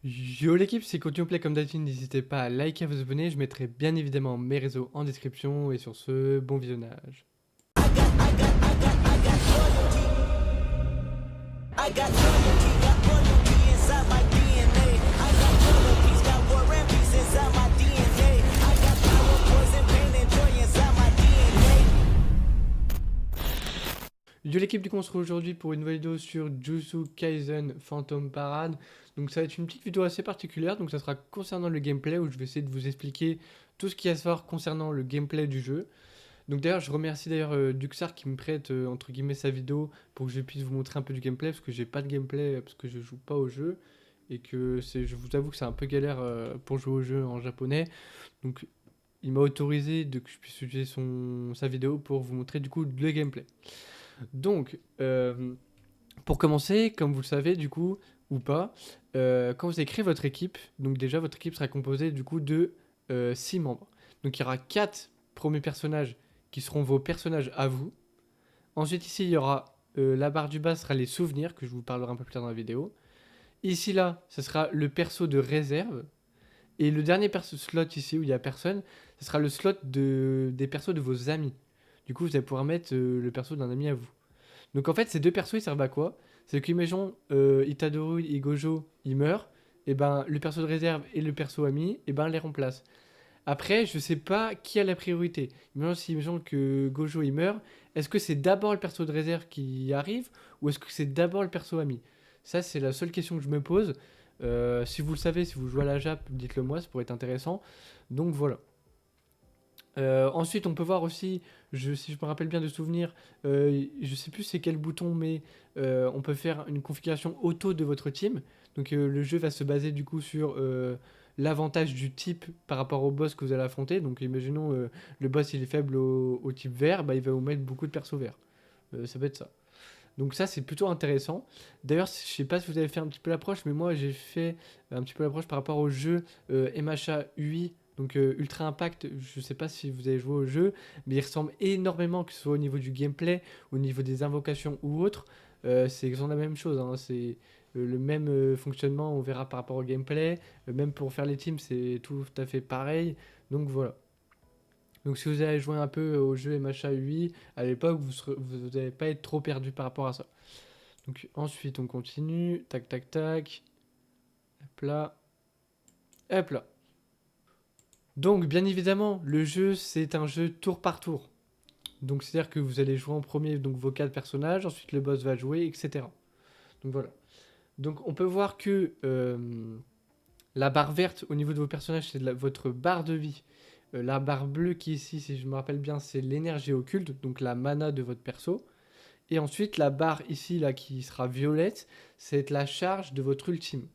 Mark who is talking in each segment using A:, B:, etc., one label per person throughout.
A: Yo l'équipe, si continue play comme d'habitude, n'hésitez pas à liker et à vous abonner, je mettrai bien évidemment mes réseaux en description, et sur ce, bon visionnage. I got loyalty inside my DNA. I got world peace, got war and peace inside my DNA. I got power, poison, pain and joy inside my DNA. Yo l'équipe, du coup on se retrouve aujourd'hui pour une nouvelle vidéo sur Jujutsu Kaisen Phantom Parade. Donc ça va être une petite vidéo assez particulière, donc ça sera concernant le gameplay où je vais essayer de vous expliquer tout ce qu'il y a à savoir concernant le gameplay du jeu. Donc d'ailleurs je remercie Duxar qui me prête entre guillemets sa vidéo pour que je puisse vous montrer un peu du gameplay, parce que j'ai pas de gameplay parce que je joue pas au jeu et que je vous avoue que c'est un peu galère pour jouer au jeu en japonais. Donc il m'a autorisé que je puisse utiliser sa vidéo pour vous montrer du coup le gameplay. Donc pour commencer, comme vous le savez du coup ou pas, quand vous avez créé votre équipe, donc déjà votre équipe sera composée du coup de 6 membres. Donc il y aura 4 premiers personnages qui seront vos personnages à vous. Ensuite ici il y aura la barre du bas sera les souvenirs que je vous parlerai un peu plus tard dans la vidéo. Ici là, ce sera le perso de réserve. Et le dernier slot ici où il n'y a personne, ce sera le slot des persos de vos amis. Du coup vous allez pouvoir mettre le perso d'un ami à vous. Donc en fait ces deux persos ils servent à quoi? C'est qu'imaginons Itadori et Gojo ils meurent, et ben le perso de réserve et le perso ami, et ben les remplacent. Après, je sais pas qui a la priorité. Imaginons que Gojo il meurt, est-ce que c'est d'abord le perso de réserve qui arrive ou est-ce que c'est d'abord le perso ami? Ça, c'est la seule question que je me pose. Si vous le savez, si vous jouez à la Jap, dites-le moi, ça pourrait être intéressant. Donc voilà. Ensuite, on peut voir aussi, si je me rappelle bien de souvenirs, je sais plus c'est quel bouton, mais on peut faire une configuration auto de votre team. Donc le jeu va se baser du coup sur l'avantage du type par rapport au boss que vous allez affronter. Donc imaginons le boss il est faible au type vert, bah, il va vous mettre beaucoup de persos verts. Ça peut être ça. Donc ça c'est plutôt intéressant. D'ailleurs je sais pas si vous avez fait un petit peu l'approche, mais moi j'ai fait un petit peu l'approche par rapport au jeu MHA UI, donc Ultra Impact. Je sais pas si vous avez joué au jeu, mais il ressemble énormément, que ce soit au niveau du gameplay, au niveau des invocations ou autre. C'est exactement la même chose, hein. C'est le même fonctionnement, on verra par rapport au gameplay. Même pour faire les teams c'est tout à fait pareil. Donc voilà. Donc si vous avez joué un peu au jeu MHA UI à l'époque, vous n'allez pas être trop perdu par rapport à ça. Donc ensuite on continue, tac tac tac, hop là, hop là. Donc bien évidemment, le jeu c'est un jeu tour par tour. Donc c'est-à-dire que vous allez jouer en premier donc vos 4 personnages, ensuite le boss va jouer, etc. Donc voilà. Donc on peut voir que la barre verte au niveau de vos personnages c'est votre barre de vie. La barre bleue qui est ici, si je me rappelle bien, c'est l'énergie occulte, donc la mana de votre perso. Et ensuite, la barre ici, là, qui sera violette, c'est la charge de votre ultime.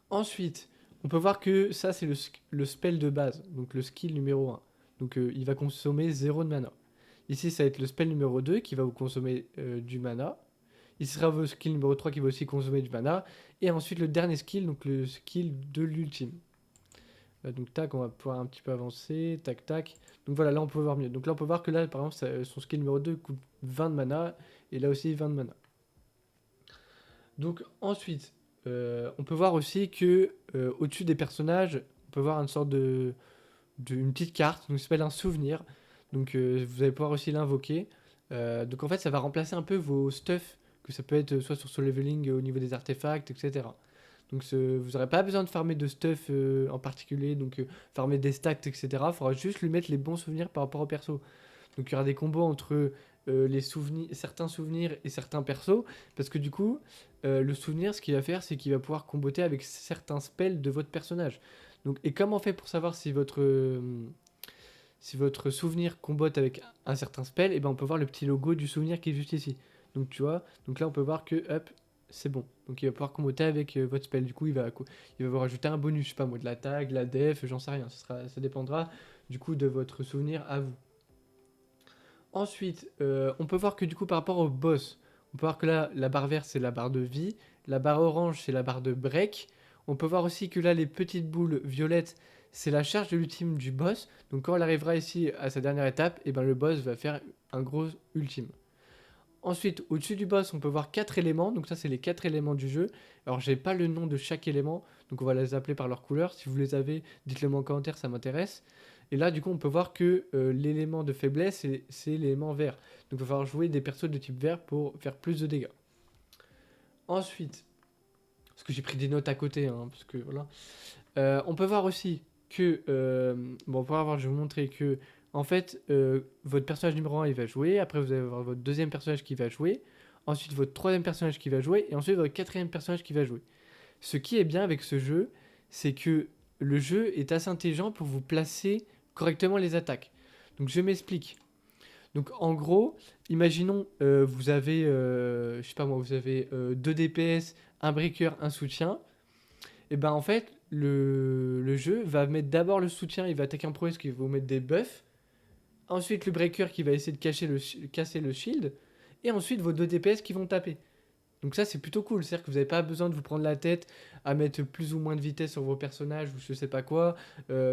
A: Ensuite, on peut voir que ça, c'est le spell de base, donc le skill numéro 1. Donc, il va consommer 0 de mana. Ici, ça va être le spell numéro 2 qui va vous consommer du mana. Ici sera votre skill numéro 3 qui va aussi consommer du mana. Et ensuite, le dernier skill, donc le skill de l'ultime. Donc tac, on va pouvoir un petit peu avancer, tac tac. Donc voilà, là on peut voir mieux. Donc là on peut voir que là par exemple son skill numéro 2 coûte 20 de mana et là aussi 20 de mana. Donc ensuite, on peut voir aussi que au-dessus des personnages, on peut voir une sorte une petite carte, donc ça s'appelle un souvenir. Donc vous allez pouvoir aussi l'invoquer. Donc en fait ça va remplacer un peu vos stuff, que ça peut être soit sur Soul Leveling au niveau des artefacts, etc. Donc vous n'aurez pas besoin de farmer de stuff en particulier, donc farmer des stacks, etc. Il faudra juste lui mettre les bons souvenirs par rapport au perso. Donc il y aura des combos entre certains souvenirs et certains persos, parce que du coup, le souvenir, ce qu'il va faire, c'est qu'il va pouvoir comboter avec certains spells de votre personnage. Donc, et comment on fait pour savoir si votre souvenir combote avec un certain spell? Et ben on peut voir le petit logo du souvenir qui est juste ici. Donc tu vois, donc là on peut voir que hop, c'est bon. Donc il va pouvoir comboter avec votre spell. Du coup, il va vous rajouter un bonus, je sais pas moi, de la tag, de la def, j'en sais rien. Ça dépendra du coup de votre souvenir à vous. Ensuite, on peut voir que du coup par rapport au boss, on peut voir que là, la barre verte c'est la barre de vie, la barre orange c'est la barre de break. On peut voir aussi que là, les petites boules violettes, c'est la charge de l'ultime du boss. Donc quand elle arrivera ici à sa dernière étape, et ben le boss va faire un gros ultime. Ensuite, au-dessus du boss, on peut voir 4 éléments. Donc ça, c'est les 4 éléments du jeu. Alors, j'ai pas le nom de chaque élément. Donc on va les appeler par leur couleur. Si vous les avez, dites-le moi en commentaire, ça m'intéresse. Et là, du coup, on peut voir que l'élément de faiblesse, c'est l'élément vert. Donc il va falloir jouer des persos de type vert pour faire plus de dégâts. Ensuite, parce que j'ai pris des notes à côté, hein, parce que voilà. On peut voir aussi que, bon, pour avoir, je vais vous montrer que, en fait, votre personnage numéro 1, il va jouer. Après, vous allez avoir votre deuxième personnage qui va jouer. Ensuite, votre troisième personnage qui va jouer. Et ensuite, votre quatrième personnage qui va jouer. Ce qui est bien avec ce jeu, c'est que le jeu est assez intelligent pour vous placer correctement les attaques. Donc, je m'explique. Donc, en gros, imaginons, vous avez, je sais pas moi, vous avez 2 DPS, un breaker, un soutien. Et ben en fait, le jeu va mettre d'abord le soutien, il va attaquer en premier parce qu'il va vous mettre des buffs. Ensuite, le breaker qui va essayer de casser le shield. Et ensuite, vos 2 DPS qui vont taper. Donc ça, c'est plutôt cool. C'est-à-dire que vous n'avez pas besoin de vous prendre la tête à mettre plus ou moins de vitesse sur vos personnages ou je sais pas quoi.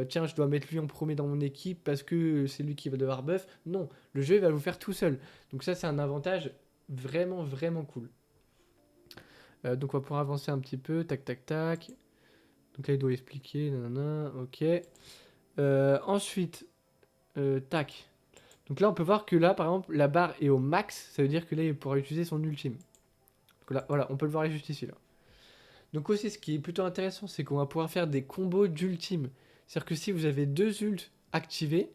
A: Tiens, je dois mettre lui en premier dans mon équipe parce que c'est lui qui va devoir buff. Non, le jeu il va vous faire tout seul. Donc ça, c'est un avantage vraiment, vraiment cool. Donc on va pouvoir avancer un petit peu. Tac, tac, tac. Donc là, il doit expliquer. Nanana, ok. Ensuite, tac. Donc là, on peut voir que là, par exemple, la barre est au max. Ça veut dire que là, il pourra utiliser son ultime. Donc là, voilà, on peut le voir juste ici. Là. Donc aussi, ce qui est plutôt intéressant, c'est qu'on va pouvoir faire des combos d'ultime. C'est-à-dire que si vous avez 2 ults activés,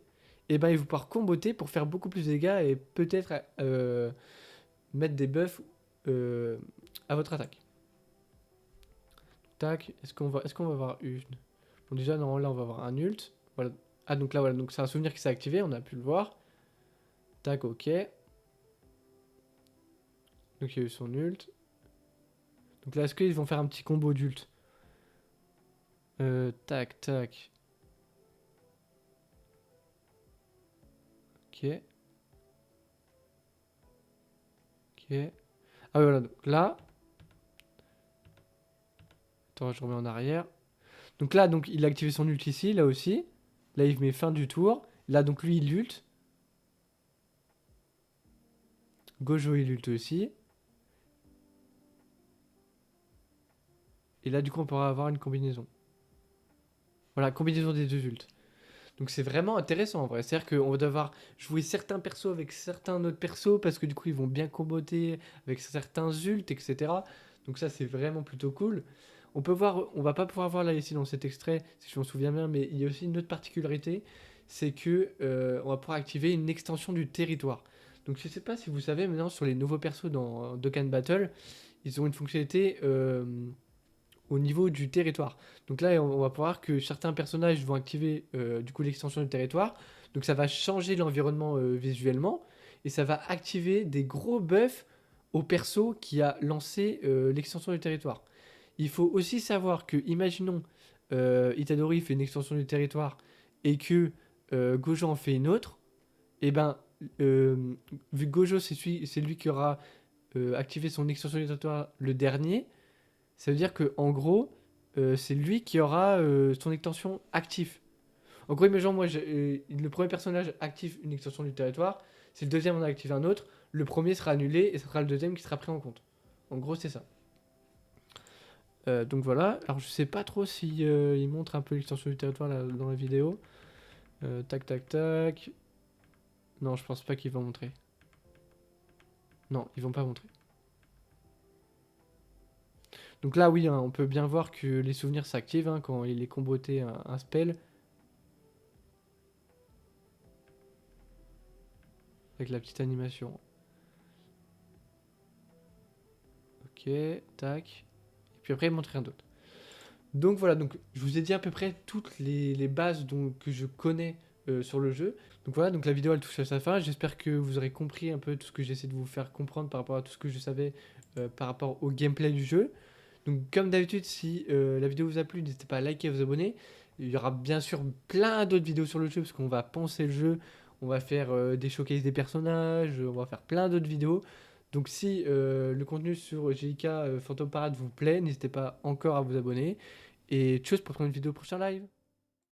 A: et ben, il va pouvoir comboter pour faire beaucoup plus de dégâts et peut-être mettre des buffs à votre attaque. Tac, est-ce qu'on va avoir une? Bon, déjà, non, là, on va avoir un ult. Voilà. Ah, donc là, voilà, donc c'est un souvenir qui s'est activé, on a pu le voir. Tac, ok. Donc il y a eu son ult. Donc là, est-ce qu'ils vont faire un petit combo d'ult? Tac, tac. Ok. Ok. Ah, oui, voilà, donc là. Attends, je remets en arrière. Donc là, donc, il a activé son ult ici, là aussi. Là, il met fin du tour. Là, donc lui, il ult. Gojo, il ult aussi. Et là, du coup, on pourra avoir une combinaison. Voilà, combinaison des 2 ults. Donc c'est vraiment intéressant en vrai. C'est-à-dire qu'on va devoir jouer certains persos avec certains autres persos parce que du coup ils vont bien comboter avec certains ults, etc. Donc ça c'est vraiment plutôt cool. On peut voir, on va pas pouvoir voir là ici dans cet extrait, si je m'en souviens bien, mais il y a aussi une autre particularité, c'est que on va pouvoir activer une extension du territoire. Donc je sais pas si vous savez maintenant sur les nouveaux persos dans Dokkan Battle, ils ont une fonctionnalité au niveau du territoire. Donc là, on va voir que certains personnages vont activer du coup l'extension du territoire. Donc ça va changer l'environnement visuellement et ça va activer des gros buffs au perso qui a lancé l'extension du territoire. Il faut aussi savoir que, imaginons, Itadori fait une extension du territoire et que Gojo en fait une autre, et ben, vu que Gojo c'est lui qui aura activé son extension du territoire le dernier, ça veut dire que en gros, c'est lui qui aura son extension active. En gros, imagine moi, le premier personnage active une extension du territoire. Si le deuxième en active un autre, le premier sera annulé et ce sera le deuxième qui sera pris en compte. En gros, c'est ça. Donc voilà. Alors, je sais pas trop si il montre un peu l'extension du territoire là, dans la vidéo. Tac, tac, tac. Non, je pense pas qu'ils vont montrer. Non, ils vont pas montrer. Donc là, oui, hein, on peut bien voir que les souvenirs s'activent hein, quand il est comboté un spell. Avec la petite animation. Ok, tac. Et puis après, il montre rien d'autre. Donc voilà, donc je vous ai dit à peu près toutes les bases que je connais sur le jeu. Donc voilà, donc la vidéo elle touche à sa fin. J'espère que vous aurez compris un peu tout ce que j'essaie de vous faire comprendre par rapport à tout ce que je savais par rapport au gameplay du jeu. Donc comme d'habitude, si la vidéo vous a plu, n'hésitez pas à liker et à vous abonner. Il y aura bien sûr plein d'autres vidéos sur le jeu parce qu'on va penser le jeu, on va faire des showcases des personnages, on va faire plein d'autres vidéos. Donc si le contenu sur JK Phantom Parade vous plaît, n'hésitez pas encore à vous abonner. Et tchuss pour prendre une vidéo prochain live.